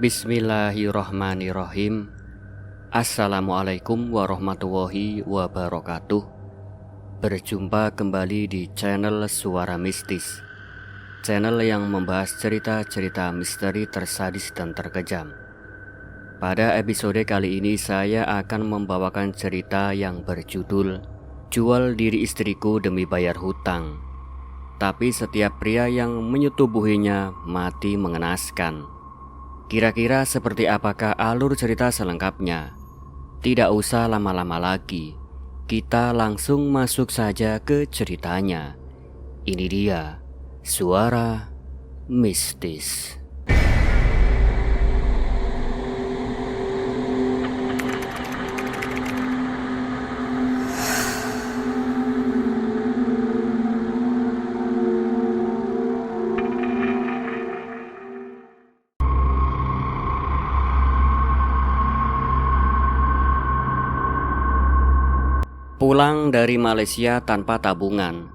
Bismillahirrahmanirrahim. Assalamualaikum warahmatullahi wabarakatuh. Berjumpa kembali di channel Suara Mistis, channel yang membahas cerita-cerita misteri tersadis dan terkejam. Pada episode kali ini saya akan membawakan cerita yang berjudul Jual Diri Istriku Demi Bayar Hutang. Tapi setiap pria yang menyetubuhinya mati mengenaskan. Kira-kira seperti apakah alur cerita selengkapnya? Tidak usah lama-lama lagi, kita langsung masuk saja ke ceritanya. Ini dia Suara Mistis. Pulang dari Malaysia tanpa tabungan,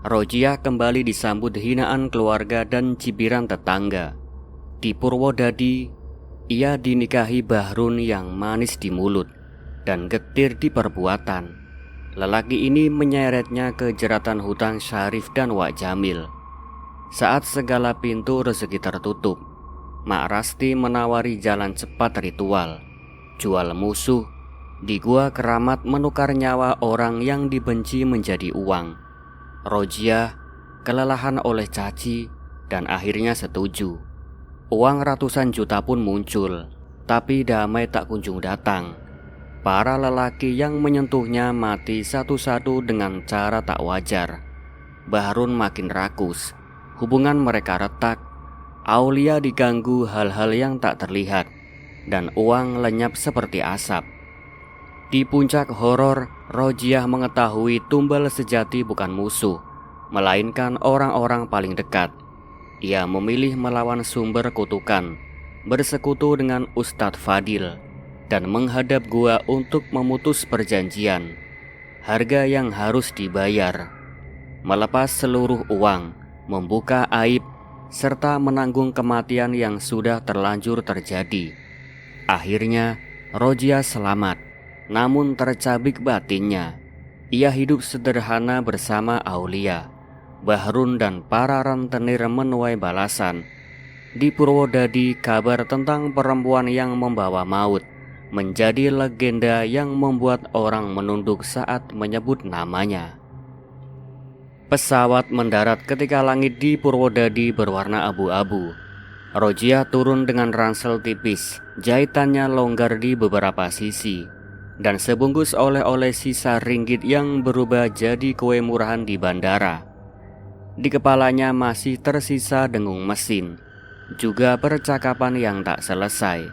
Rojiah kembali disambut hinaan keluarga dan cibiran tetangga. Di Purwodadi, ia dinikahi Bahrun yang manis di mulut dan getir di perbuatan. Lelaki ini menyeretnya ke jeratan hutang Syarif dan Wak Jamil. Saat segala pintu rezeki tertutup, Mak Rasti menawari jalan cepat ritual, jual musuh. Di gua keramat menukar nyawa orang yang dibenci menjadi uang. Rojiah kelelahan oleh caci dan akhirnya setuju. Uang ratusan juta pun muncul, tapi damai tak kunjung datang. Para lelaki yang menyentuhnya mati satu-satu dengan cara tak wajar. Bahrun makin rakus, hubungan mereka retak. Aulia diganggu hal-hal yang tak terlihat, dan uang lenyap seperti asap. Di puncak horor, Rojiah mengetahui tumbal sejati bukan musuh, melainkan orang-orang paling dekat. Ia memilih melawan sumber kutukan, bersekutu dengan Ustadz Fadil, dan menghadap gua untuk memutus perjanjian. Harga yang harus dibayar, melepas seluruh uang, membuka aib, serta menanggung kematian yang sudah terlanjur terjadi. Akhirnya, Rojiah selamat. Namun tercabik batinnya. Ia hidup sederhana bersama Aulia, Bahrun dan para rentenir menuai balasan. Di Purwodadi, kabar tentang perempuan yang membawa maut menjadi legenda yang membuat orang menunduk saat menyebut namanya. Pesawat mendarat ketika langit di Purwodadi berwarna abu-abu. Rojiah turun dengan ransel tipis, jahitannya longgar di beberapa sisi, dan sebungkus oleh-oleh sisa ringgit yang berubah jadi kue murahan di bandara. Di kepalanya masih tersisa dengung mesin, juga percakapan yang tak selesai.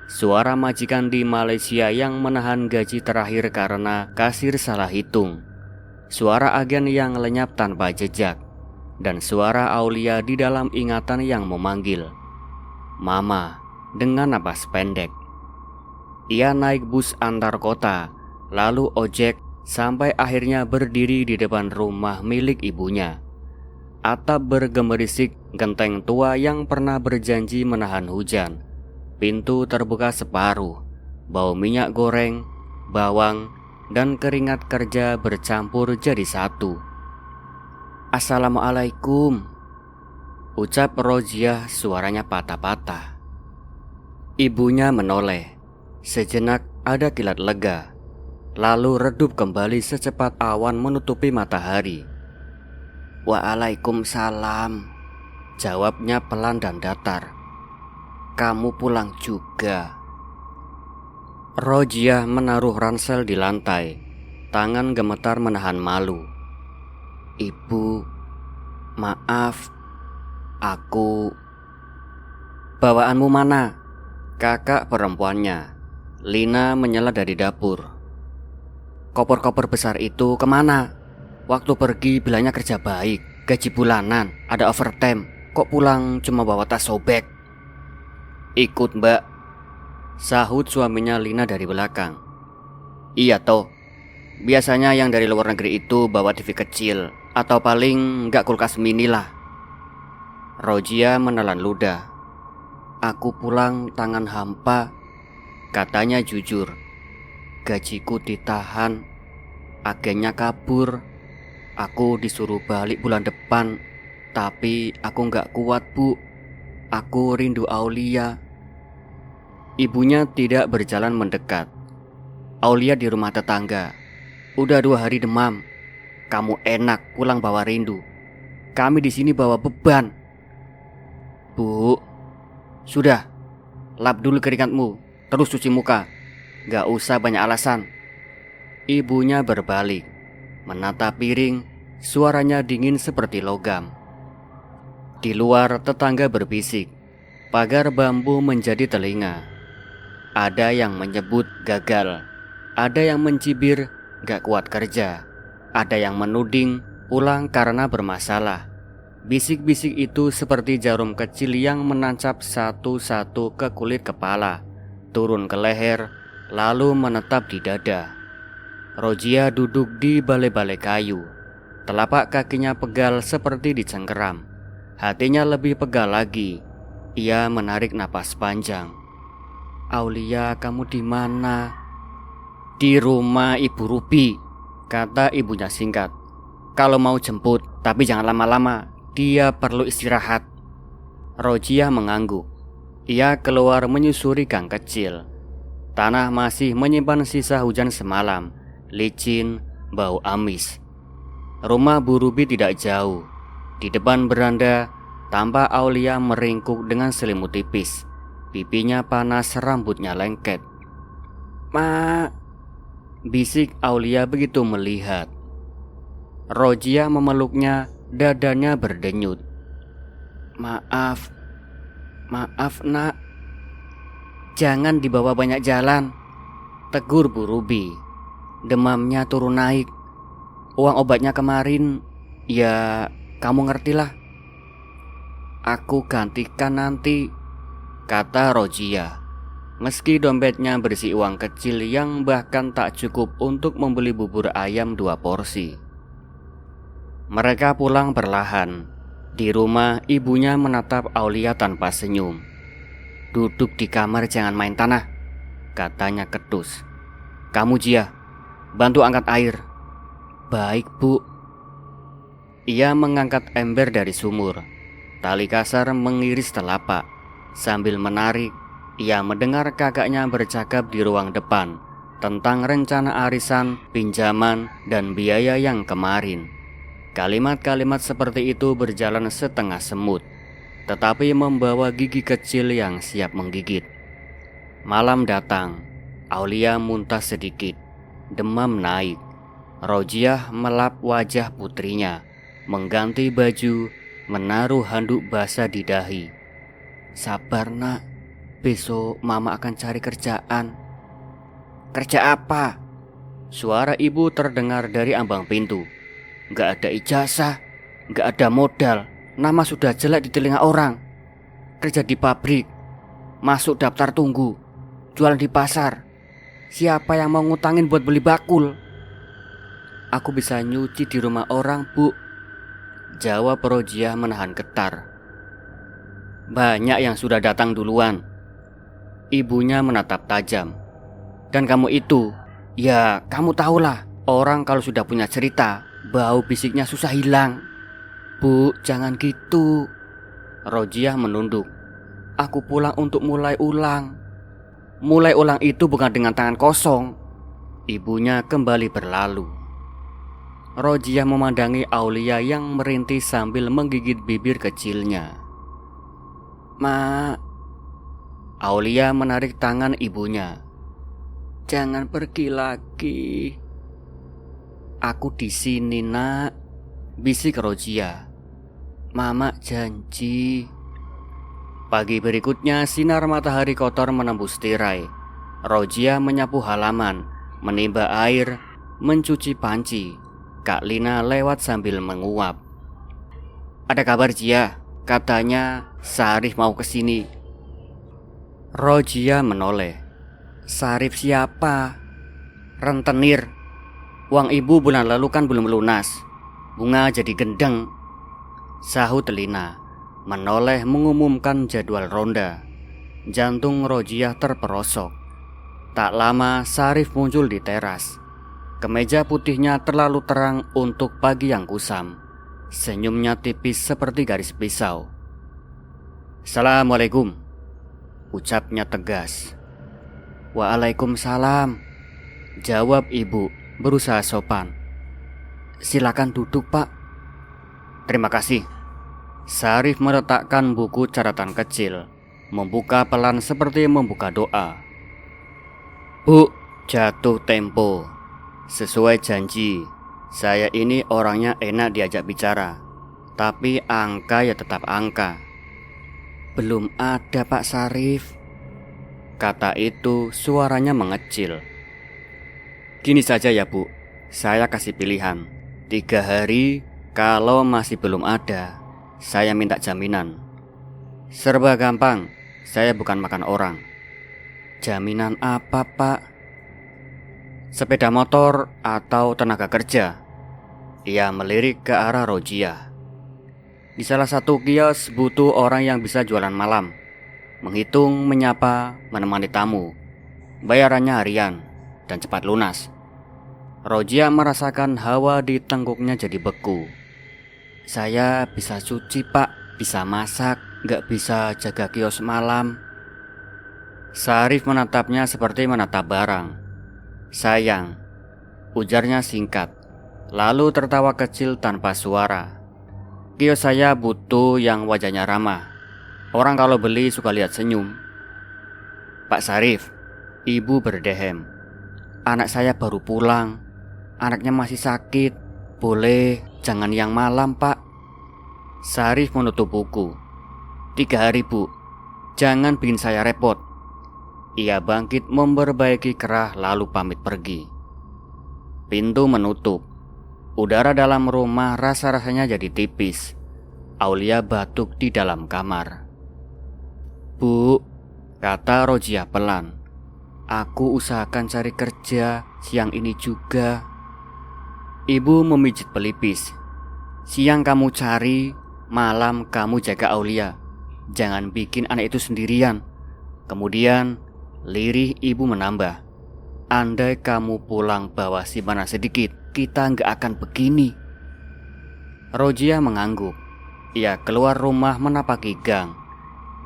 Suara majikan di Malaysia yang menahan gaji terakhir karena kasir salah hitung. Suara agen yang lenyap tanpa jejak, dan suara Aulia di dalam ingatan yang memanggil Mama dengan napas pendek. Ia naik bus antar kota, lalu ojek, sampai akhirnya berdiri di depan rumah milik ibunya. Atap bergemerisik genteng tua yang pernah berjanji menahan hujan. Pintu terbuka separuh, bau minyak goreng, bawang, dan keringat kerja bercampur jadi satu. "Assalamualaikum," ucap Rojiah, suaranya patah-patah. Ibunya menoleh. Sejenak ada kilat lega, lalu redup kembali secepat awan menutupi matahari. "Waalaikumsalam," jawabnya pelan dan datar. "Kamu pulang juga?" Rojiah menaruh ransel di lantai, tangan gemetar menahan malu. "Ibu, maaf, aku..." "Bawaanmu mana?" Kakak perempuannya, Lina, menyela dari dapur. "Koper-koper besar itu kemana? Waktu pergi bilangnya kerja baik, gaji bulanan, ada overtime. Kok pulang cuma bawa tas sobek?" "Ikut mbak," sahut suaminya Lina dari belakang. "Iya toh, biasanya yang dari luar negeri itu bawa TV kecil, atau paling nggak kulkas mini lah." Rojiah menelan ludah. Aku pulang tangan hampa, katanya jujur. Gajiku ditahan, agennya kabur. Aku disuruh balik bulan depan, tapi aku gak kuat, Bu. Aku rindu Aulia. Ibunya tidak berjalan mendekat. Aulia di rumah tetangga. Udah 2 hari demam. Kamu enak pulang bawa rindu. Kami di sini bawa beban. Bu, sudah. Lap dulu keringatmu, terus cuci muka. Gak usah banyak alasan. Ibunya berbalik, menatap piring. Suaranya dingin seperti logam. Di luar tetangga berbisik. Pagar bambu menjadi telinga. Ada yang menyebut gagal. Ada yang mencibir gak kuat kerja. Ada yang menuding pulang karena bermasalah. Bisik-bisik itu seperti jarum kecil yang menancap satu-satu ke kulit kepala, turun ke leher, lalu menetap di dada. Rojiah duduk di balai-balai kayu. Telapak kakinya pegal seperti dicengkeram. Hatinya lebih pegal lagi. Ia menarik napas panjang. Aulia, kamu di mana? Di rumah Ibu Ruby, kata ibunya singkat. Kalau mau jemput, tapi jangan lama-lama. Dia perlu istirahat. Rojiah mengangguk. Ia keluar menyusuri gang kecil. Tanah masih menyimpan sisa hujan semalam, licin, bau amis. Rumah Bu Ruby tidak jauh. Di depan beranda, tampak Aulia meringkuk dengan selimut tipis. Pipinya panas, rambutnya lengket. Ma, bisik Aulia begitu melihat. Rojiah memeluknya, dadanya berdenyut. Maaf nak. Jangan dibawa banyak jalan, tegur Bu Ruby. Demamnya turun naik. Uang obatnya kemarin, ya kamu ngertilah. Aku gantikan nanti, kata Rojiah. Meski dompetnya berisi uang kecil yang bahkan tak cukup untuk membeli bubur ayam 2 porsi. Mereka pulang perlahan. Di rumah, ibunya menatap Aulia tanpa senyum. Duduk di kamar, jangan main tanah, katanya ketus. Kamu Jia, bantu angkat air. Baik, Bu. Ia mengangkat ember dari sumur. Tali kasar mengiris telapak. Sambil menarik, ia mendengar kakaknya bercakap di ruang depan tentang rencana arisan, pinjaman, dan biaya yang kemarin. Kalimat-kalimat seperti itu berjalan setengah semut, tetapi membawa gigi kecil yang siap menggigit. Malam datang. Aulia muntah sedikit. Demam naik. Rojiah melap wajah putrinya, mengganti baju, menaruh handuk basah di dahi. Sabar nak, besok mama akan cari kerjaan. Kerja apa? Suara ibu terdengar dari ambang pintu. Gak ada ijazah, gak ada modal, nama sudah jelek di telinga orang. Kerja di pabrik, masuk daftar tunggu, jualan di pasar. Siapa yang mau ngutangin buat beli bakul? Aku bisa nyuci di rumah orang, Bu, jawab Rojiah menahan getar. Banyak yang sudah datang duluan. Ibunya menatap tajam. Dan kamu itu, ya kamu tahulah, orang kalau sudah punya cerita, bau bisiknya susah hilang. Bu, jangan gitu. Rojiah menunduk. Aku pulang untuk mulai ulang. Mulai ulang itu bukan dengan tangan kosong. Ibunya kembali berlalu. Rojiah memandangi Aulia yang merintih sambil menggigit bibir kecilnya. Ma. Aulia menarik tangan ibunya. Jangan pergi lagi. Aku di sini, nak, bisik Rojiah. Mama janji. Pagi berikutnya sinar matahari kotor menembus tirai. Rojiah menyapu halaman, menimba air, mencuci panci. Kak Lina lewat sambil menguap. Ada kabar Jia, katanya Sarif mau kesini. Rojiah menoleh. Sarif siapa? Rentenir. Uang ibu bulan lalu kan belum lunas. Bunga jadi gendeng, sahut Lina, menoleh mengumumkan jadwal ronda. Jantung Rojiah terperosok. Tak lama Sarif muncul di teras. Kemeja putihnya terlalu terang untuk pagi yang kusam. Senyumnya tipis seperti garis pisau. "Assalamualaikum," ucapnya tegas. "Waalaikumsalam," jawab ibu berusaha sopan. "Silakan duduk, Pak." "Terima kasih." Sarif meletakkan buku catatan kecil, membuka pelan seperti membuka doa. "Bu, jatuh tempo. Sesuai janji, saya ini orangnya enak diajak bicara, tapi angka ya tetap angka." "Belum ada, Pak Sarif," kata itu suaranya mengecil. "Gini saja ya, Bu, saya kasih pilihan 3 hari. Kalau masih belum ada, saya minta jaminan. Serba gampang, saya bukan makan orang." "Jaminan apa, Pak?" "Sepeda motor atau tenaga kerja." Ia melirik ke arah Rojiah. "Di salah satu kios butuh orang yang bisa jualan malam, menghitung, menyapa, menemani tamu. Bayarannya harian dan cepat lunas." Rojiah merasakan hawa di tengkuknya jadi beku. "Saya bisa cuci, Pak, bisa masak, gak bisa jaga kios malam." Sarif menatapnya seperti menatap barang. "Sayang," ujarnya singkat, lalu tertawa kecil tanpa suara. "Kios saya butuh yang wajahnya ramah. Orang kalau beli suka lihat senyum." "Pak Sarif," ibu berdehem, "anak saya baru pulang. Anaknya masih sakit. Boleh jangan yang malam, Pak." Sarif menutup buku. 3 hari, Bu. Jangan bikin saya repot." Ia bangkit memperbaiki kerah lalu pamit pergi. Pintu menutup. Udara dalam rumah rasa-rasanya jadi tipis. Aulia batuk di dalam kamar. "Bu," kata Rojiah pelan, "aku usahakan cari kerja siang ini juga." Ibu memijit pelipis. "Siang kamu cari, malam kamu jaga Aulia. Jangan bikin anak itu sendirian." Kemudian lirih ibu menambah, "Andai kamu pulang bawa simpanan sedikit, kita nggak akan begini." Rojiah mengangguk. Ia keluar rumah menapaki gang.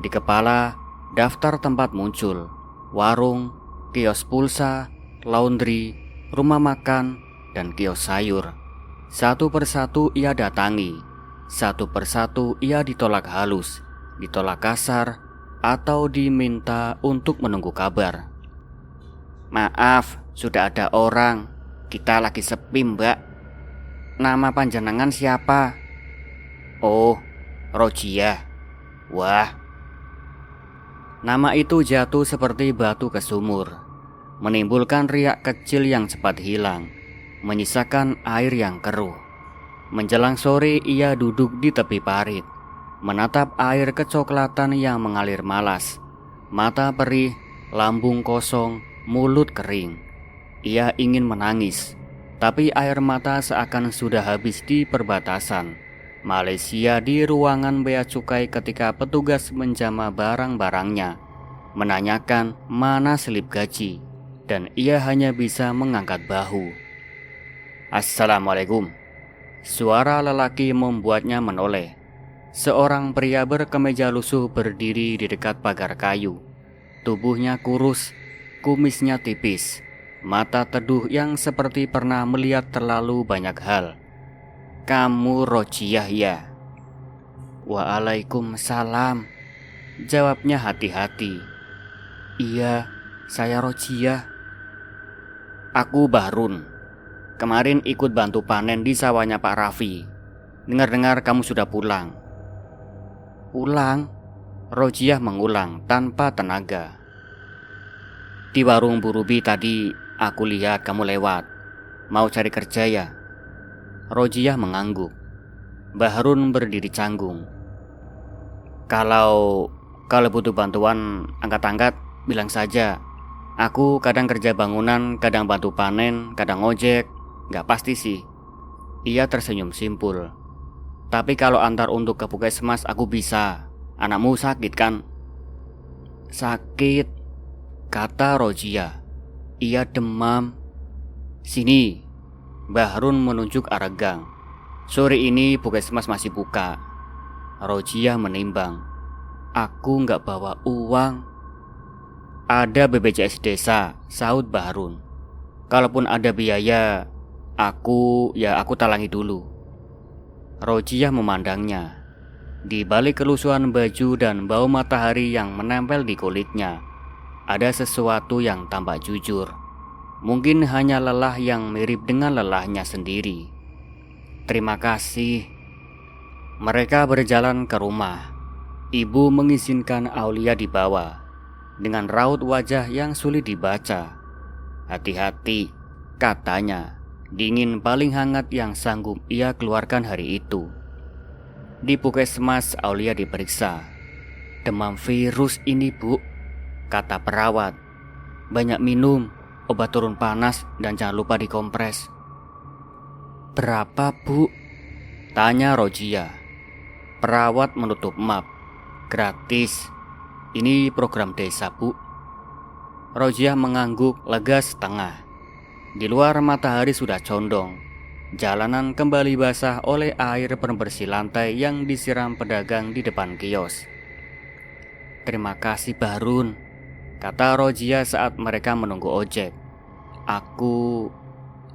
Di kepala daftar tempat muncul: warung, kios pulsa, laundry, rumah makan, dan kios sayur. Satu persatu ia datangi. Satu persatu ia ditolak halus, ditolak kasar, atau diminta untuk menunggu kabar. "Maaf, sudah ada orang. Kita lagi sepi, Mbak." "Nama panjenengan siapa?" "Oh, Rojiah." "Wah." Nama itu jatuh seperti batu ke sumur, menimbulkan riak kecil yang cepat hilang, menyisakan air yang keruh. Menjelang sore ia duduk di tepi parit, menatap air kecoklatan yang mengalir malas. Mata perih, lambung kosong, mulut kering. Ia ingin menangis, tapi air mata seakan sudah habis di perbatasan Malaysia di ruangan bea cukai ketika petugas menjamah barang-barangnya, menanyakan mana selip gaji, dan ia hanya bisa mengangkat bahu. "Assalamualaikum." Suara lelaki membuatnya menoleh. Seorang pria berkemeja lusuh berdiri di dekat pagar kayu. Tubuhnya kurus, kumisnya tipis, mata teduh yang seperti pernah melihat terlalu banyak hal. "Kamu Rojiah ya?" "Waalaikumsalam," jawabnya hati-hati. "Iya, saya Rojiah." "Aku Bahrun. Kemarin ikut bantu panen di sawahnya Pak Raffi. Dengar-dengar kamu sudah pulang." "Pulang?" Rojiah mengulang tanpa tenaga. "Di warung Bu Ruby tadi aku lihat kamu lewat. Mau cari kerja ya?" Rojiah mengangguk. Bahrun berdiri canggung. Kalau butuh bantuan angkat-angkat, bilang saja. Aku kadang kerja bangunan, kadang bantu panen, kadang ojek. Gak pasti sih." Ia tersenyum simpul. "Tapi kalau antar untuk ke puskesmas aku bisa. Anakmu sakit kan?" Sakit, kata Rojia. Ia demam. Sini, Bahrun menunjuk arah gang. Sore ini puskesmas masih buka. Rojia menimbang. Aku nggak bawa uang. Ada BPJS desa, sahut Bahrun. Kalaupun ada biaya, aku talangi dulu. Rojia memandangnya. Di balik kelusuhan baju dan bau matahari yang menempel di kulitnya, ada sesuatu yang tampak jujur. Mungkin hanya lelah yang mirip dengan lelahnya sendiri. Terima kasih. Mereka berjalan ke rumah. Ibu mengizinkan Aulia dibawa dengan raut wajah yang sulit dibaca. Hati-hati, katanya. Dingin paling hangat yang sanggup ia keluarkan hari itu. Di puskesmas Aulia diperiksa. Demam virus ini, Bu, kata perawat. Banyak minum, obat turun panas, dan jangan lupa dikompres. Berapa, Bu? Tanya Rojia. Perawat menutup map. Gratis. Ini program desa, Bu. Rojia mengangguk lega setengah. Di luar matahari sudah condong. Jalanan kembali basah oleh air pembersih lantai yang disiram pedagang di depan kios. Terima kasih Bahrun, kata Rojia saat mereka menunggu ojek. Aku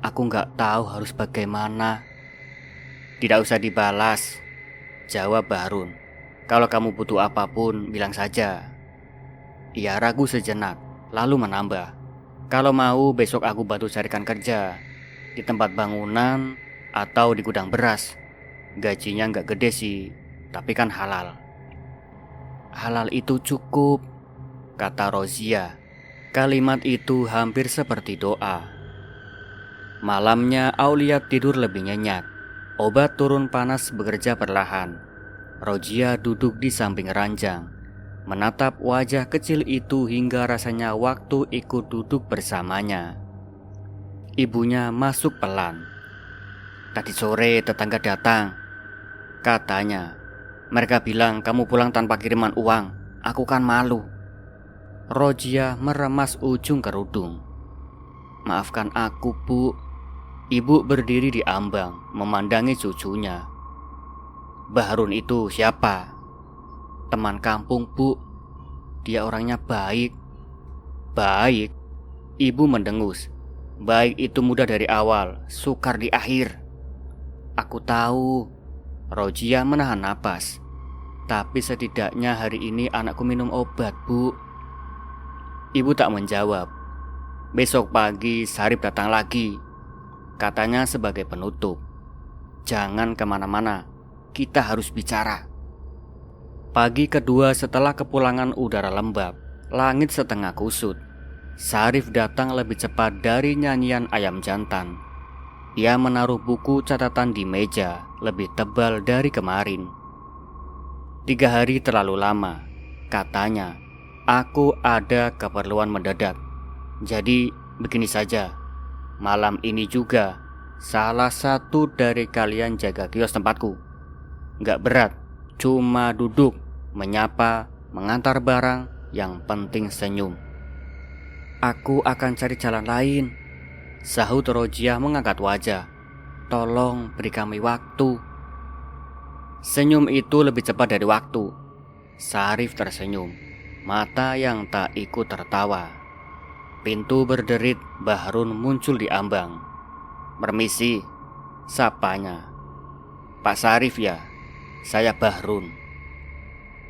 nggak tahu harus bagaimana. Tidak usah dibalas, jawab Bahrun. Kalau kamu butuh apapun, bilang saja. Ia ragu sejenak, lalu menambah. Kalau mau besok aku bantu carikan kerja di tempat bangunan atau di gudang beras. Gajinya nggak gede sih, tapi kan halal. Halal itu cukup, kata Rozia. Kalimat itu hampir seperti doa. Malamnya Aulia tidur lebih nyenyak. Obat turun panas bekerja perlahan. Rozia duduk di samping ranjang, menatap wajah kecil itu hingga rasanya waktu ikut duduk bersamanya. Ibunya masuk pelan. Tadi sore tetangga datang, katanya. Mereka bilang kamu pulang tanpa kiriman uang. Aku kan malu. Rozia meremas ujung kerudung. Maafkan aku, Bu. Ibu berdiri di ambang, memandangi cucunya. Bahrun itu siapa? Teman kampung, Bu. Dia orangnya baik. Baik? Ibu mendengus. Baik itu mudah dari awal, sukar di akhir. Aku tahu. Rozia menahan napas. Tapi setidaknya hari ini anakku minum obat, Bu. Ibu tak menjawab. Besok pagi Sarip datang lagi, katanya sebagai penutup. Jangan kemana-mana, kita harus bicara. Pagi kedua setelah kepulangan udara lembab, langit setengah kusut. Sarif datang lebih cepat dari nyanyian ayam jantan. Ia menaruh buku catatan di meja, lebih tebal dari kemarin. 3 hari terlalu lama, katanya. Aku ada keperluan mendadak. Jadi begini saja, malam ini juga salah satu dari kalian jaga kios tempatku. Gak berat, cuma duduk, menyapa, mengantar barang, yang penting senyum. Aku akan cari jalan lain, sahut Rozia mengangkat wajah. Tolong beri kami waktu. Senyum itu lebih cepat dari waktu. Sarif tersenyum, mata yang tak ikut tertawa. Pintu berderit, Bahrun muncul di ambang. Permisi, sapanya. Pak Sarif ya? Saya Bahrun.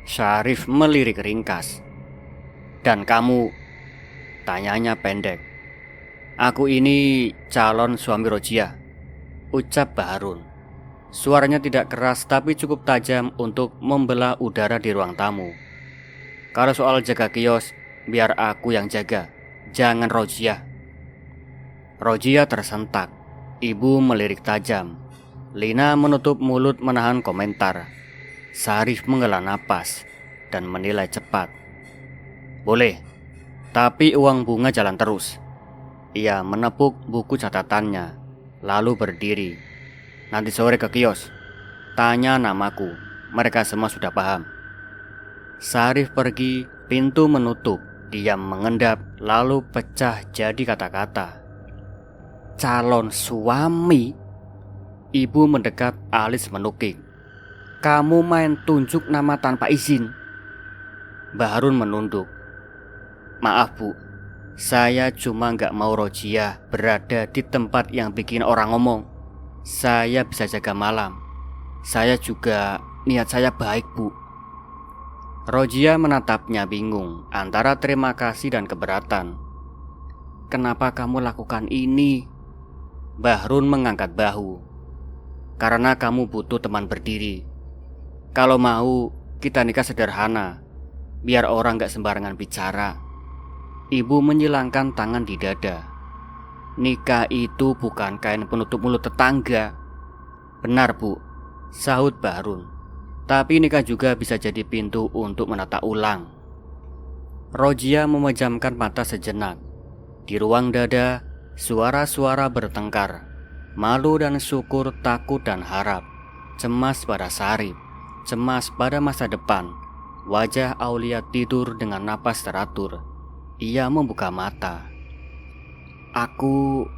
Sarif melirik ringkas. Dan kamu? Tanyanya pendek. Aku ini calon suami Rozia, ucap Bahrun. Suaranya tidak keras tapi cukup tajam untuk membelah udara di ruang tamu. Kalau soal jaga kios, biar aku yang jaga, jangan Rozia. Rozia tersentak. Ibu melirik tajam. Lina menutup mulut menahan komentar. Sarif menghela napas dan menilai cepat. Boleh, tapi uang bunga jalan terus. Ia menepuk buku catatannya, lalu berdiri. Nanti sore ke kios, tanya namaku. Mereka semua sudah paham. Sarif pergi, Pintu menutup, diam mengendap, lalu pecah jadi kata-kata. Calon suami? Ibu mendekat, alis menukik. Kamu main tunjuk nama tanpa izin. Bahrun menunduk. Maaf bu, saya cuma gak mau Rojiah berada di tempat yang bikin orang ngomong. Saya bisa jaga malam. Saya juga, niat saya baik bu. Rojiah menatapnya bingung antara terima kasih dan keberatan. Kenapa kamu lakukan ini? Bahrun mengangkat bahu. Karena kamu butuh teman berdiri. Kalau mau, kita nikah sederhana, biar orang gak sembarangan bicara. Ibu menyilangkan tangan di dada. Nikah itu bukan kain penutup mulut tetangga. Benar bu, sahut Bahrun. Tapi nikah juga bisa jadi pintu untuk menata ulang. Rojiah memejamkan mata sejenak. Di ruang dada, suara-suara bertengkar. Malu dan syukur, takut dan harap. Cemas pada Sarip, cemas pada masa depan. Wajah Aulia tidur dengan napas teratur. Ia membuka mata. Aku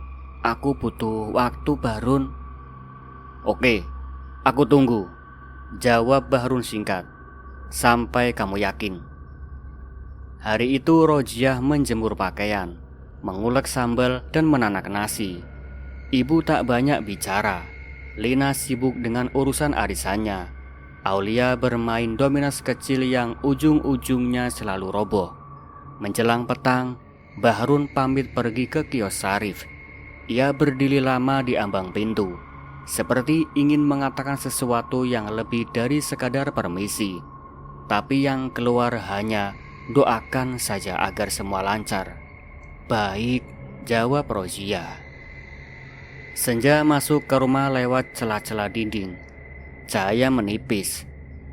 butuh waktu, Bahrun. Oke, aku tunggu, jawab Bahrun singkat. Sampai kamu yakin. Hari itu Rojiah menjemur pakaian, mengulek sambal dan menanak nasi. Ibu tak banyak bicara. Lina sibuk dengan urusan arisannya. Aulia bermain dominos kecil yang ujung-ujungnya selalu roboh. Menjelang petang, Bahrun pamit pergi ke kios Sarif. Ia berdiri lama di ambang pintu, seperti ingin mengatakan sesuatu yang lebih dari sekadar permisi. Tapi yang keluar hanya doakan saja agar semua lancar. Baik, jawab Rojiah. Senja masuk ke rumah lewat celah-celah dinding. Cahaya menipis.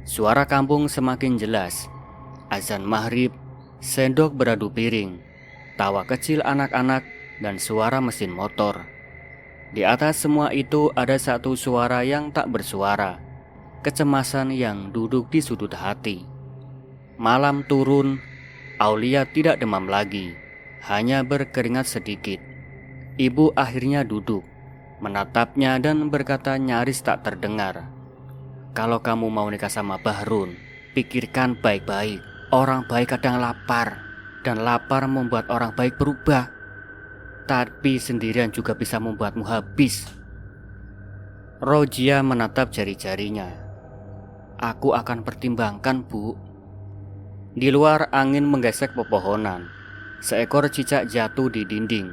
Suara kampung semakin jelas. Azan maghrib, sendok beradu piring, tawa kecil anak-anak, dan suara mesin motor. Di atas semua itu ada satu suara yang tak bersuara. Kecemasan yang duduk di sudut hati. Malam turun, Aulia tidak demam lagi, hanya berkeringat sedikit. Ibu akhirnya duduk, menatapnya dan berkata nyaris tak terdengar. Kalau kamu mau nikah sama Bahrun, pikirkan baik-baik. Orang baik kadang lapar, dan lapar membuat orang baik berubah. Tapi sendirian juga bisa membuatmu habis. Rojiah menatap jari-jarinya. Aku akan pertimbangkan, bu. Di luar angin menggesek pepohonan. Seekor cicak jatuh di dinding,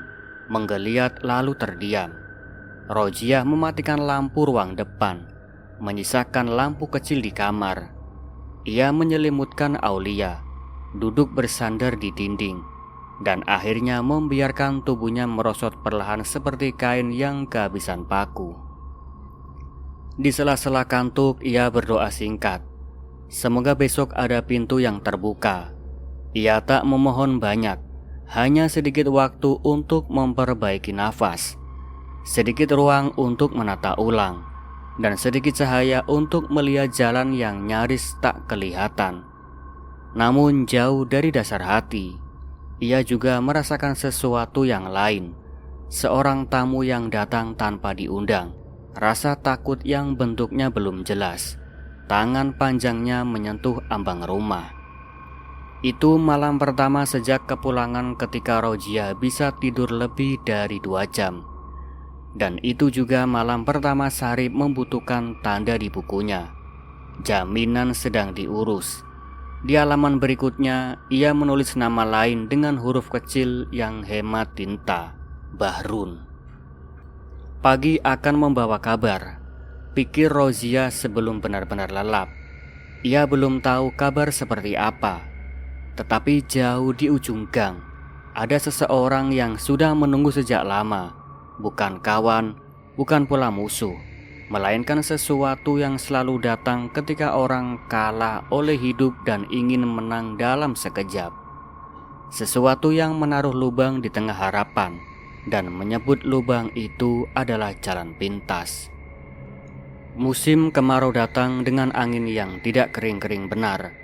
menggeliat lalu terdiam. Rojiah mematikan lampu ruang depan, menyisakan lampu kecil di kamar. Ia menyelimutkan Aulia, duduk bersandar di dinding, dan akhirnya membiarkan tubuhnya merosot perlahan seperti kain yang kehabisan paku. Di sela-sela kantuk ia berdoa singkat. Semoga besok ada pintu yang terbuka. Ia tak memohon banyak, hanya sedikit waktu untuk memperbaiki nafas, sedikit ruang untuk menata ulang, dan sedikit cahaya untuk melihat jalan yang nyaris tak kelihatan. Namun jauh dari dasar hati, ia juga merasakan sesuatu yang lain. Seorang tamu yang datang tanpa diundang, rasa takut yang bentuknya belum jelas. Tangan panjangnya menyentuh ambang rumah. Itu malam pertama sejak kepulangan ketika Rojiah bisa tidur lebih dari 2 jam. Dan itu juga malam pertama Sarip membutuhkan tanda di bukunya. Jaminan sedang diurus. Di halaman berikutnya, ia menulis nama lain dengan huruf kecil yang hemat tinta, Bahrun. Pagi akan membawa kabar, pikir Rojiah sebelum benar-benar lelap. Ia belum tahu kabar seperti apa. Tetapi jauh di ujung gang, ada seseorang yang sudah menunggu sejak lama. Bukan kawan, bukan pula musuh, melainkan sesuatu yang selalu datang ketika orang kalah oleh hidup dan ingin menang dalam sekejap. Sesuatu yang menaruh lubang di tengah harapan, dan menyebut lubang itu adalah jalan pintas. Musim kemarau datang dengan angin yang tidak kering-kering benar.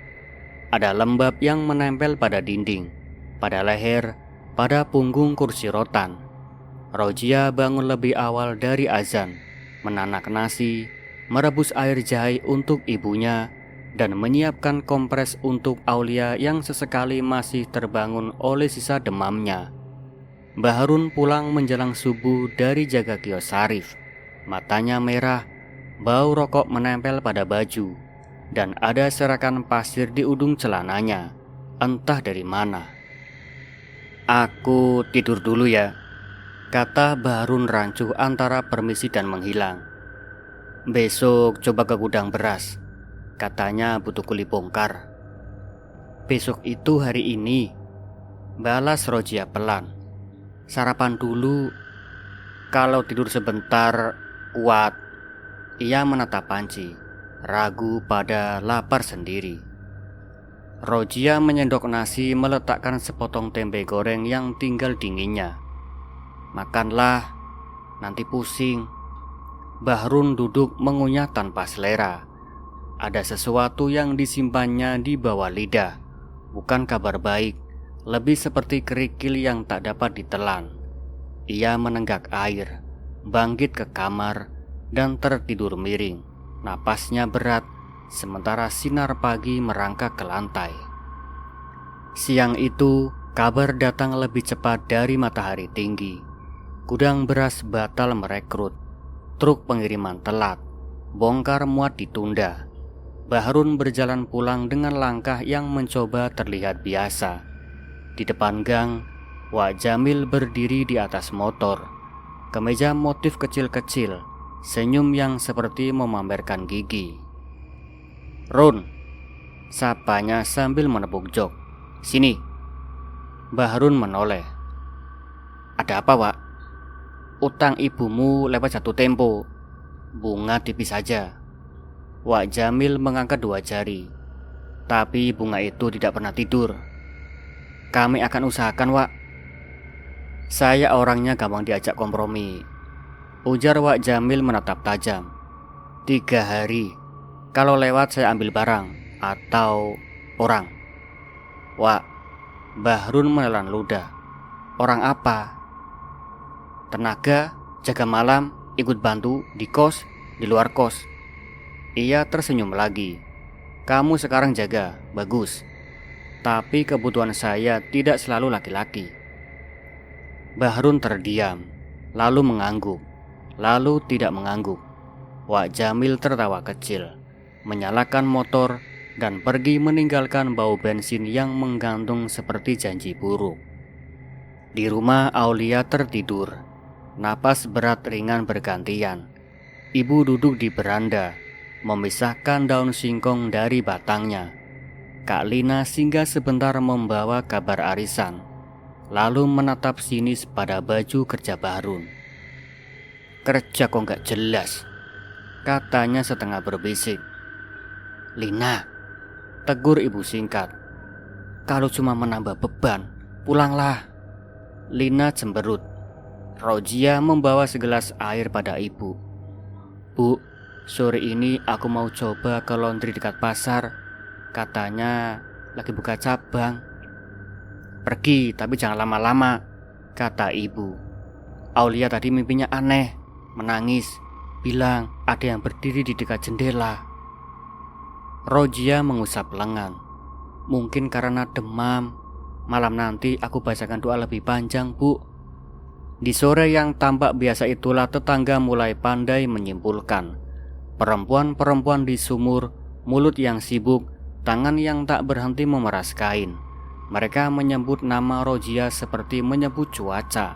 Ada lembab yang menempel pada dinding, pada leher, pada punggung kursi rotan. Rojiah bangun lebih awal dari azan, menanak nasi, merebus air jahe untuk ibunya, dan menyiapkan kompres untuk Aulia yang sesekali masih terbangun oleh sisa demamnya. Mbah Harun pulang menjelang subuh dari jaga kios Sarif. Matanya merah, bau rokok menempel pada baju, dan ada serakan pasir di ujung celananya, entah dari mana. "Aku tidur dulu ya," kata Mbah Harun rancuh antara permisi dan menghilang. "Besok coba ke gudang beras, katanya butuh kuli bongkar." "Besok itu hari ini," balas Rojiah pelan. "Sarapan dulu. Kalau tidur sebentar kuat." Ia menatap panci, ragu pada lapar sendiri. Rojiah menyendok nasi, meletakkan sepotong tempe goreng yang tinggal dinginnya. "Makanlah, nanti pusing." Mbah Harun duduk mengunyah tanpa selera. Ada sesuatu yang disimpannya di bawah lidah. Bukan kabar baik, lebih seperti kerikil yang tak dapat ditelan. Ia menenggak air, bangkit ke kamar, dan tertidur miring. Napasnya berat, sementara sinar pagi merangkak ke lantai. Siang itu, kabar datang lebih cepat dari matahari tinggi. Gudang beras batal merekrut. Truk pengiriman telat. Bongkar muat ditunda. Mbah Harun berjalan pulang dengan langkah yang mencoba terlihat biasa. Di depan gang, Wak Jamil berdiri di atas motor. Kemeja motif kecil-kecil, senyum yang seperti memamerkan gigi. "Run," sapanya sambil menepuk jok. "Sini." Mbah Harun menoleh. "Ada apa, Wak?" "Utang ibumu lewat jatuh tempo. Bunga tipis saja." Wak Jamil mengangkat 2 jari. "Tapi bunga itu tidak pernah tidur." "Kami akan usahakan, Wak." "Saya orangnya gampang diajak kompromi," ujar Wak Jamil menatap tajam. 3 hari. Kalau lewat saya ambil barang atau orang." "Wak," Mbah Harun menelan ludah. "Orang apa?" "Tenaga, jaga malam, ikut bantu di kos, di luar kos." Ia tersenyum lagi. "Kamu sekarang jaga, bagus. Tapi kebutuhan saya tidak selalu laki-laki." Mbah Harun terdiam, lalu mengangguk, lalu tidak mengangguk. Wak Jamil tertawa kecil, menyalakan motor, dan pergi meninggalkan bau bensin yang menggantung seperti janji buruk. Di rumah Aulia tertidur. Napas berat ringan bergantian. Ibu duduk di beranda, memisahkan daun singkong dari batangnya. Kak Lina singgah sebentar membawa kabar arisan, lalu menatap sinis pada baju kerja Mbah Harun. "Kerja kok gak jelas," katanya setengah berbisik. "Lina," tegur ibu singkat, "kalau cuma menambah beban, pulanglah." Lina cemberut. Rojiah membawa segelas air pada ibu. "Bu, sore ini aku mau coba ke laundry dekat pasar. Katanya lagi buka cabang." "Pergi, tapi jangan lama-lama," kata ibu. "Aulia tadi mimpinya aneh, menangis, bilang ada yang berdiri di dekat jendela." Rojiah mengusap lengan. "Mungkin karena demam. Malam nanti aku bacakan doa lebih panjang, Bu." Di sore yang tampak biasa itulah tetangga mulai pandai menyimpulkan. Perempuan-perempuan di sumur, mulut yang sibuk, tangan yang tak berhenti memeras kain. Mereka menyebut nama Rojiah seperti menyebut cuaca.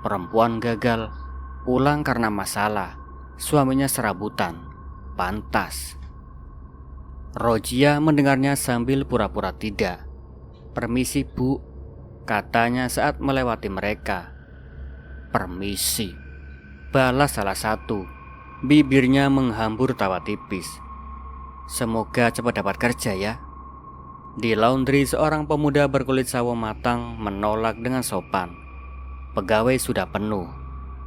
Perempuan gagal, pulang karena masalah, suaminya serabutan, pantas. Rojiah mendengarnya sambil pura-pura tidak. "Permisi, Bu," katanya saat melewati mereka. "Permisi," balas salah satu. Bibirnya menghambur tawa tipis. "Semoga cepat dapat kerja ya." Di laundry, seorang pemuda berkulit sawo matang menolak dengan sopan. Pegawai sudah penuh.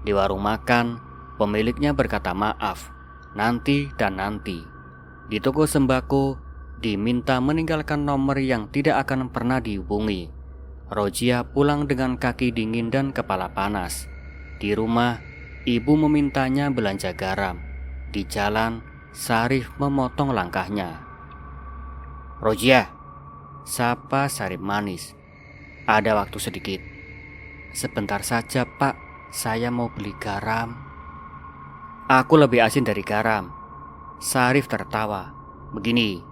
Di warung makan, pemiliknya berkata maaf, nanti dan nanti. Di toko sembako, diminta meninggalkan nomor yang tidak akan pernah dihubungi. Rojiah pulang dengan kaki dingin dan kepala panas. Di rumah, ibu memintanya belanja garam. Di jalan, Sarif memotong langkahnya. "Rojiah," sapa Sarif manis. "Ada waktu sedikit." "Sebentar saja, Pak. Saya mau beli garam." "Aku lebih asin dari garam." Sarif tertawa. "Begini,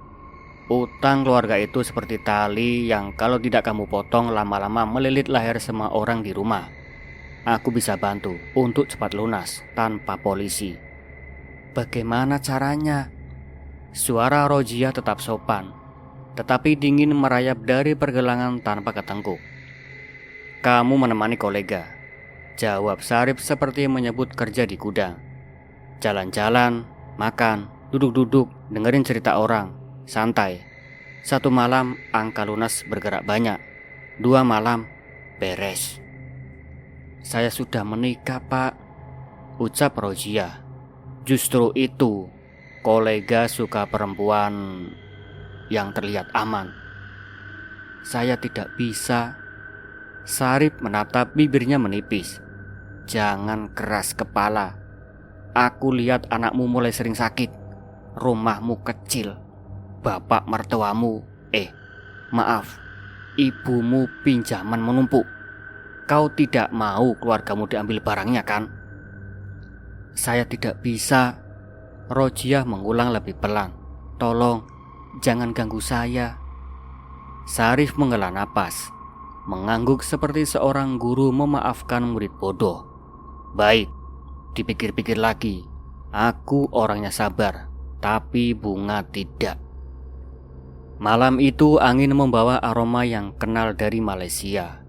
utang keluarga itu seperti tali yang kalau tidak kamu potong lama-lama melilit leher semua orang di rumah. Aku bisa bantu untuk cepat lunas tanpa polisi." "Bagaimana caranya?" Suara Rojiah tetap sopan, tetapi dingin merayap dari pergelangan tanpa ketengkuk. "Kamu menemani kolega," jawab Sarif seperti menyebut kerja di gudang. "Jalan-jalan, makan, duduk-duduk, dengerin cerita orang, santai. 1 malam angka lunas bergerak banyak, 2 malam beres." "Saya sudah menikah, Pak," ucap Rojiah. "Justru itu, kolega suka perempuan yang terlihat aman." "Saya tidak bisa." Sarif menatap bibirnya menipis. "Jangan keras kepala. Aku lihat anakmu mulai sering sakit. Rumahmu kecil. Bapak mertuamu, maaf, ibumu pinjaman menumpuk. Kau tidak mau keluargamu diambil barangnya kan?" "Saya tidak bisa." Rojiah mengulang lebih pelan. "Tolong, jangan ganggu saya." Sarif menghela napas, mengangguk seperti seorang guru memaafkan murid bodoh. "Baik, dipikir-pikir lagi. Aku orangnya sabar, tapi bunga tidak." Malam itu angin membawa aroma yang kenal dari Malaysia.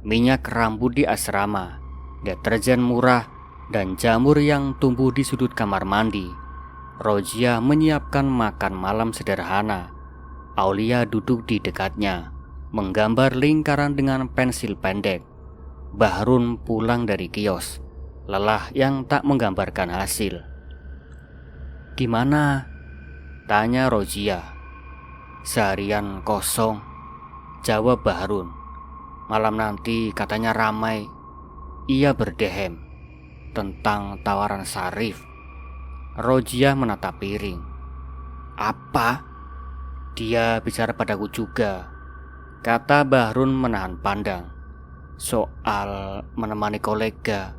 Minyak rambut di asrama, deterjen murah, dan jamur yang tumbuh di sudut kamar mandi. Rojiah menyiapkan makan malam sederhana. Aulia duduk di dekatnya, menggambar lingkaran dengan pensil pendek. Bahrun pulang dari kios, lelah yang tak menggambarkan hasil. "Gimana?" tanya Rojiah. "Seharian kosong," jawab Bahrun. "Malam nanti katanya ramai." Ia berdehem tentang tawaran Sarif. Rojiah menatap piring. "Apa?" "Dia bicara padaku juga," kata Bahrun menahan pandang. "Soal menemani kolega.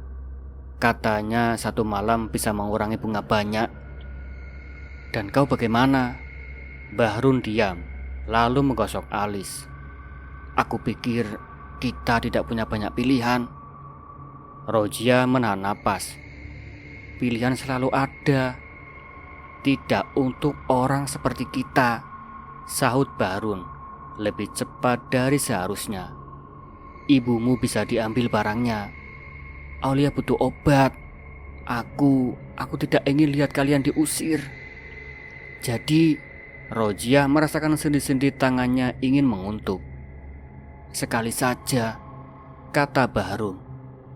Katanya 1 malam bisa mengurangi bunga banyak." "Dan kau bagaimana?" Bahrun diam, lalu menggosok alis. "Aku pikir kita tidak punya banyak pilihan." Rojiah menahan napas. "Pilihan selalu ada. Tidak untuk orang seperti kita," sahut Bahrun lebih cepat dari seharusnya. "Ibumu bisa diambil barangnya. Aulia butuh obat. Aku tidak ingin lihat kalian diusir." Jadi Rojiah merasakan sendi-sendi tangannya ingin menguntuk. "Sekali saja," kata Bahrun.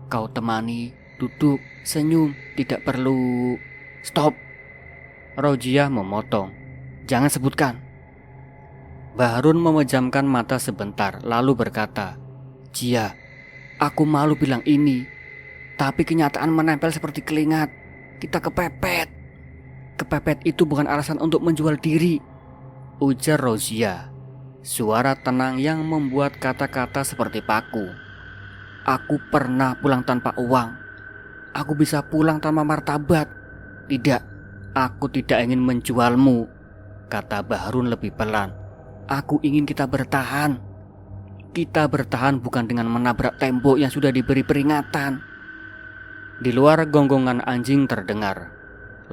"Kau temani, duduk, senyum, tidak perlu." "Stop!" Rojiah memotong. "Jangan sebutkan." Bahrun memejamkan mata sebentar, lalu berkata, "Jia, aku malu bilang ini, tapi kenyataan menempel seperti keringat. Kita kepepet." "Kepepet itu bukan alasan untuk menjual diri," ujar Rojiah, suara tenang yang membuat kata-kata seperti paku. "Aku pernah pulang tanpa uang. Aku bisa pulang tanpa martabat. Tidak, aku tidak ingin menjualmu," kata Bahrun lebih pelan. "Aku ingin kita bertahan. Kita bertahan bukan dengan menabrak tembok yang sudah diberi peringatan." Di luar gonggongan anjing terdengar,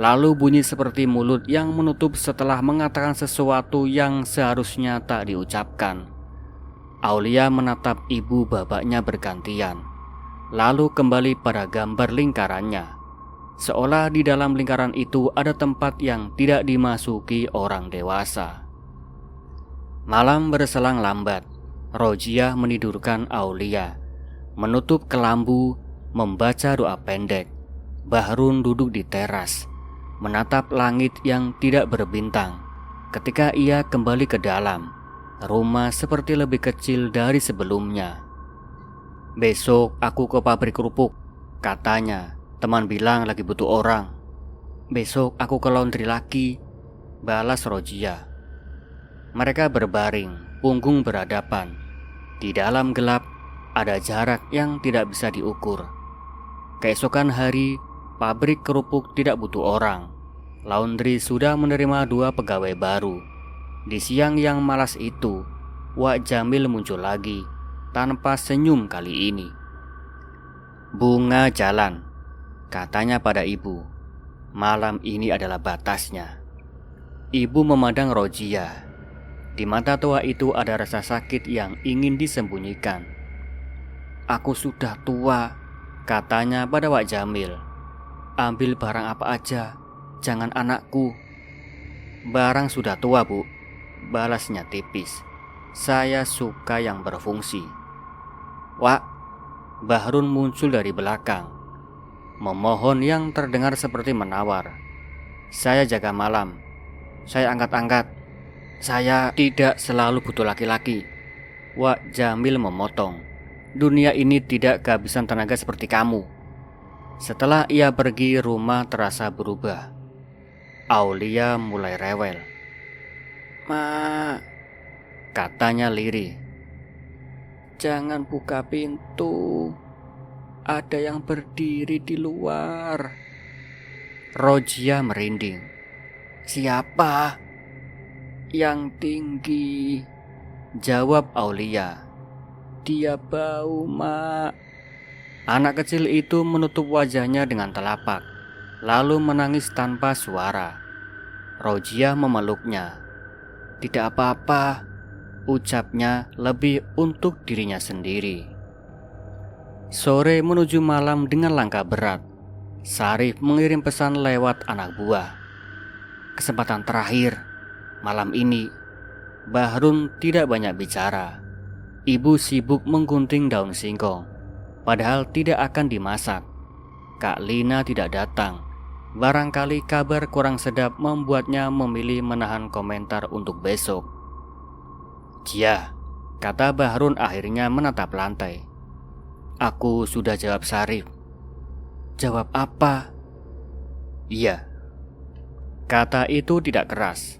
lalu bunyi seperti mulut yang menutup setelah mengatakan sesuatu yang seharusnya tak diucapkan. Aulia menatap ibu bapaknya bergantian, lalu kembali pada gambar lingkarannya, seolah di dalam lingkaran itu ada tempat yang tidak dimasuki orang dewasa. Malam berselang lambat. Rojiah menidurkan Aulia, menutup kelambu, membaca doa pendek. Bahrun duduk di teras, menatap langit yang tidak berbintang. Ketika ia kembali ke dalam, rumah seperti lebih kecil dari sebelumnya. "Besok aku ke pabrik kerupuk," katanya. "Teman bilang lagi butuh orang." "Besok aku ke laundry lagi," balas Rojia. Mereka berbaring, punggung berhadapan. Di dalam gelap, ada jarak yang tidak bisa diukur. Keesokan hari, pabrik kerupuk tidak butuh orang. Laundry sudah menerima 2 pegawai baru. Di siang yang malas itu, Wak Jamil muncul lagi, tanpa senyum kali ini. "Bunga jalan," katanya pada ibu. "Malam ini adalah batasnya." Ibu memandang Rojia. Di mata tua itu ada rasa sakit yang ingin disembunyikan. "Aku sudah tua," katanya pada Wak Jamil. "Ambil barang apa aja, jangan anakku." "Barang sudah tua, Bu," balasnya tipis. "Saya suka yang berfungsi." "Wak," Bahrun muncul dari belakang, memohon yang terdengar seperti menawar. "Saya jaga malam. Saya angkat-angkat. Saya tidak selalu butuh laki-laki." Wak Jamil memotong. "Dunia ini tidak kehabisan tenaga seperti kamu." Setelah ia pergi, rumah terasa berubah. Aulia mulai rewel. "Ma," katanya lirih, "jangan buka pintu. Ada yang berdiri di luar." Rojia merinding. "Siapa?" "Yang tinggi," jawab Aulia. "Dia bau, Mak." Anak kecil itu menutup wajahnya dengan telapak, lalu menangis tanpa suara. Rojia memeluknya. "Tidak apa-apa," ucapnya lebih untuk dirinya sendiri. Sore menuju malam dengan langkah berat. Sarif mengirim pesan lewat anak buah. "Kesempatan terakhir. Malam ini." Bahrun tidak banyak bicara. Ibu sibuk menggunting daun singkong, padahal tidak akan dimasak. Kak Lina tidak datang. Barangkali kabar kurang sedap membuatnya memilih menahan komentar untuk besok. "Jia," kata Bahrun akhirnya menatap lantai. "Aku sudah jawab Sarif." "Jawab apa?" "Iya." Kata itu tidak keras,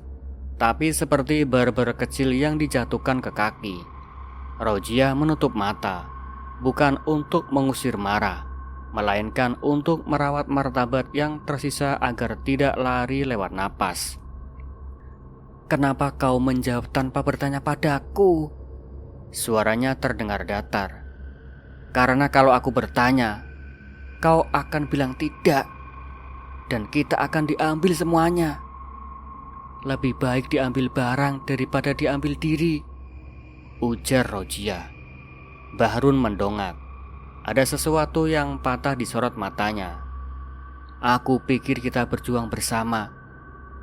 tapi seperti barber kecil yang dijatuhkan ke kaki. Rojia menutup mata, bukan untuk mengusir marah, melainkan untuk merawat martabat yang tersisa agar tidak lari lewat napas. "Kenapa kau menjawab tanpa bertanya padaku?" Suaranya terdengar datar. "Karena kalau aku bertanya, kau akan bilang tidak, dan kita akan diambil semuanya. Lebih baik diambil barang daripada diambil diri," ujar Rojia. Bahrun mendongak. Ada sesuatu yang patah di sorot matanya. "Aku pikir kita berjuang bersama.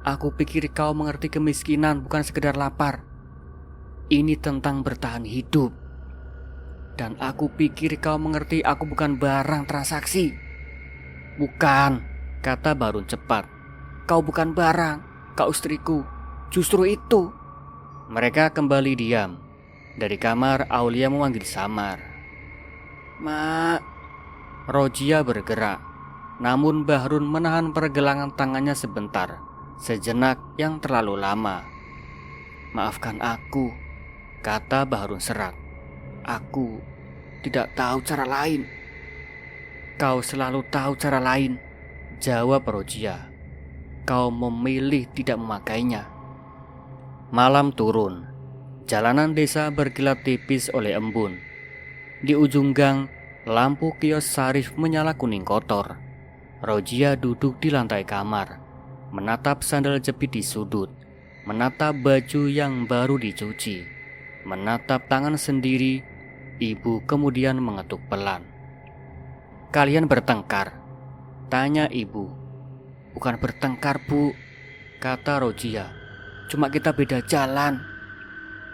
Aku pikir kau mengerti kemiskinan bukan sekedar lapar. Ini tentang bertahan hidup. Dan aku pikir kau mengerti aku bukan barang transaksi." "Bukan," kata Bahrun cepat. "Kau bukan barang, kau istriku. Justru itu." Mereka kembali diam. Dari kamar, Aulia memanggil samar. "Mak." Rojia bergerak, namun Bahrun menahan pergelangan tangannya sebentar, sejenak yang terlalu lama. "Maafkan aku," kata Bahrun serak. "Aku tidak tahu cara lain." "Kau selalu tahu cara lain," jawab Rojia. "Kau memilih tidak memakainya." Malam turun. Jalanan desa berkilat tipis oleh embun. Di ujung gang, lampu kios Sarif menyala kuning kotor. Rojia duduk di lantai kamar, menatap sandal jepit di sudut, menatap baju yang baru dicuci, menatap tangan sendiri. Ibu kemudian mengetuk pelan. "Kalian bertengkar?" tanya ibu. "Bukan bertengkar, Bu," kata Rojia. "Cuma kita beda jalan."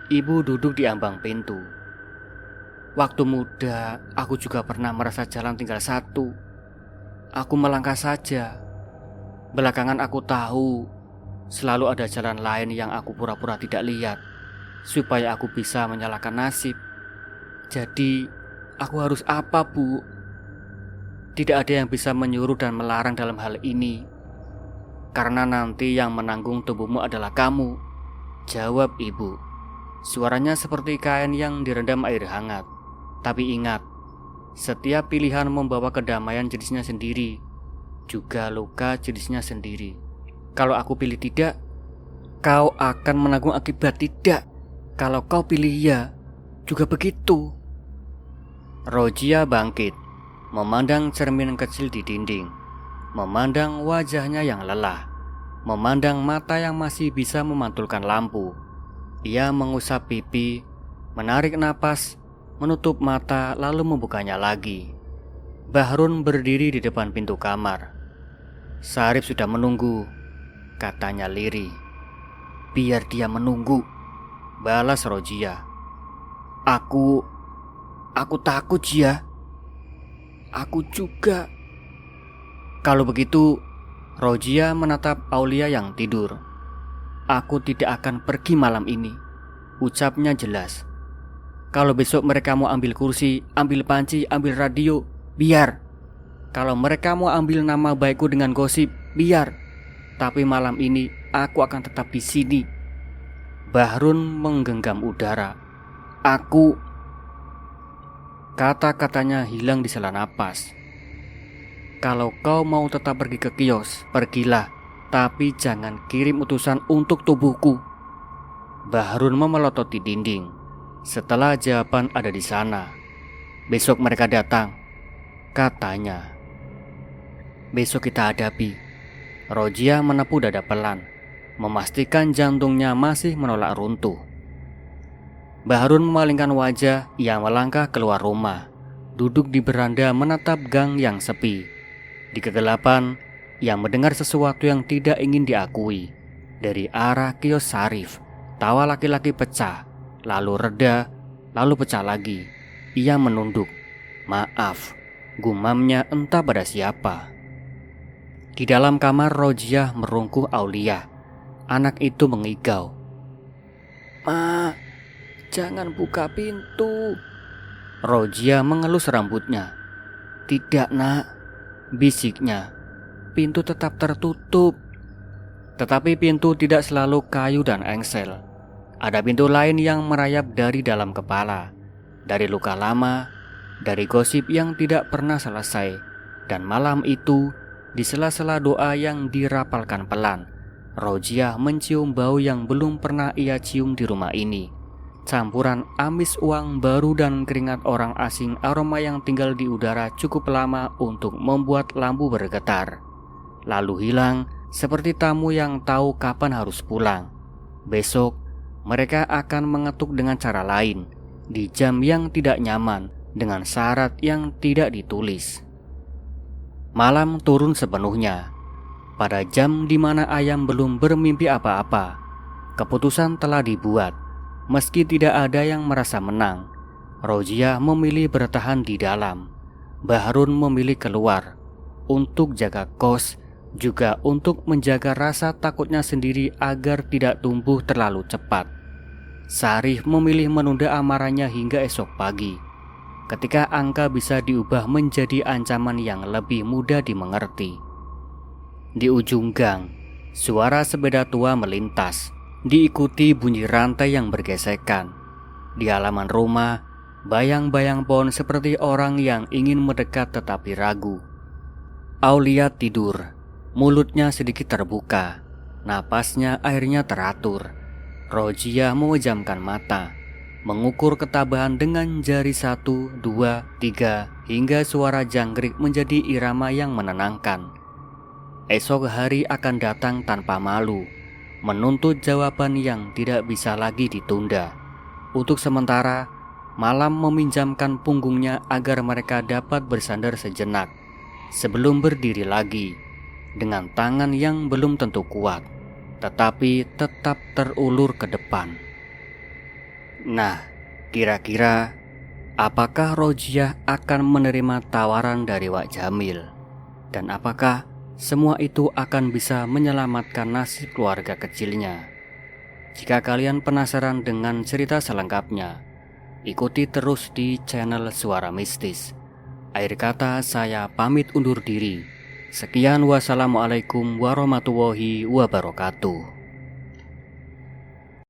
Ibu duduk di ambang pintu. "Waktu muda, aku juga pernah merasa jalan tinggal satu. Aku melangkah saja. Belakangan aku tahu selalu ada jalan lain yang aku pura-pura tidak lihat, supaya aku bisa menyalahkan nasib. Jadi, aku harus apa, Bu? Tidak ada yang bisa menyuruh dan melarang dalam hal ini, karena nanti yang menanggung tubuhmu adalah kamu, jawab ibu. Suaranya seperti kain yang direndam air hangat. Tapi ingat, setiap pilihan membawa kedamaian jenisnya sendiri, juga luka jenisnya sendiri. Kalau aku pilih tidak, kau akan menanggung akibat tidak. Kalau kau pilih ya, juga begitu. Rojia bangkit, memandang cermin kecil di dinding, memandang wajahnya yang lelah, memandang mata yang masih bisa memantulkan lampu. Ia mengusap pipi, menarik napas, menutup mata lalu membukanya lagi. Bahrun berdiri di depan pintu kamar. Sarif sudah menunggu, katanya lirih. Biar dia menunggu, balas Rojia. Aku takut, Jia. Aku juga. Kalau begitu, Rojia menatap Aulia yang tidur. Aku tidak akan pergi malam ini, ucapnya jelas. Kalau besok mereka mau ambil kursi, ambil panci, ambil radio, biar. Kalau mereka mau ambil nama baikku dengan gosip, biar. Tapi malam ini aku akan tetap di sini. Bahrun menggenggam udara. Kata-katanya hilang di sela napas. Kalau kau mau tetap pergi ke kios, pergilah. Tapi jangan kirim utusan untuk tubuhku. Bahrun memelototi dinding. Setelah jawaban ada di sana. Besok mereka datang, katanya. Besok kita hadapi. Rojia menepuk dada pelan, memastikan jantungnya masih menolak runtuh. Bahrun memalingkan wajah. Ia melangkah keluar rumah, duduk di beranda menatap gang yang sepi. Di kegelapan, ia mendengar sesuatu yang tidak ingin diakui. Dari arah kios Sarif, tawa laki-laki pecah, lalu reda, lalu pecah lagi. Ia menunduk. Maaf, gumamnya entah pada siapa. Di dalam kamar, Rojia merungkuh Aulia. Anak itu mengigau. Ma, jangan buka pintu. Rojia mengelus rambutnya. Tidak, nak, bisiknya. Pintu tetap tertutup. Tetapi pintu tidak selalu kayu dan engsel. Ada pintu lain yang merayap dari dalam kepala, dari luka lama, dari gosip yang tidak pernah selesai. Dan malam itu, di sela-sela doa yang dirapalkan pelan, Rojia mencium bau yang belum pernah ia cium di rumah ini. Campuran amis uang baru dan keringat orang asing, aroma yang tinggal di udara cukup lama untuk membuat lampu bergetar. Lalu hilang seperti tamu yang tahu kapan harus pulang. Besok mereka akan mengetuk dengan cara lain, di jam yang tidak nyaman, dengan syarat yang tidak ditulis. Malam turun sepenuhnya. Pada jam di mana ayam belum bermimpi apa-apa, keputusan telah dibuat. Meski tidak ada yang merasa menang, Rojia memilih bertahan di dalam. Bahrun memilih keluar, untuk jaga kos, juga untuk menjaga rasa takutnya sendiri agar tidak tumbuh terlalu cepat. Sarif memilih menunda amarahnya hingga esok pagi, ketika angka bisa diubah menjadi ancaman yang lebih mudah dimengerti. Di ujung gang, suara sepeda tua melintas, diikuti bunyi rantai yang bergesekan. Di halaman rumah, bayang-bayang pohon seperti orang yang ingin mendekat tetapi ragu. Aulia tidur, mulutnya sedikit terbuka, napasnya akhirnya teratur. Rojia memejamkan mata, mengukur ketabahan dengan jari 1, 2, 3, hingga suara jangkrik menjadi irama yang menenangkan. Esok hari akan datang tanpa malu, menuntut jawaban yang tidak bisa lagi ditunda. Untuk sementara, malam meminjamkan punggungnya agar mereka dapat bersandar sejenak, sebelum berdiri lagi, dengan tangan yang belum tentu kuat, tetapi tetap terulur ke depan. Nah, kira-kira apakah Rojia akan menerima tawaran dari Wak Jamil? Dan apakah semua itu akan bisa menyelamatkan nasib keluarga kecilnya. Jika kalian penasaran dengan cerita selengkapnya, ikuti terus di channel Suara Mistis. Akhir kata, saya pamit undur diri. Sekian, wassalamualaikum warahmatullahi wabarakatuh.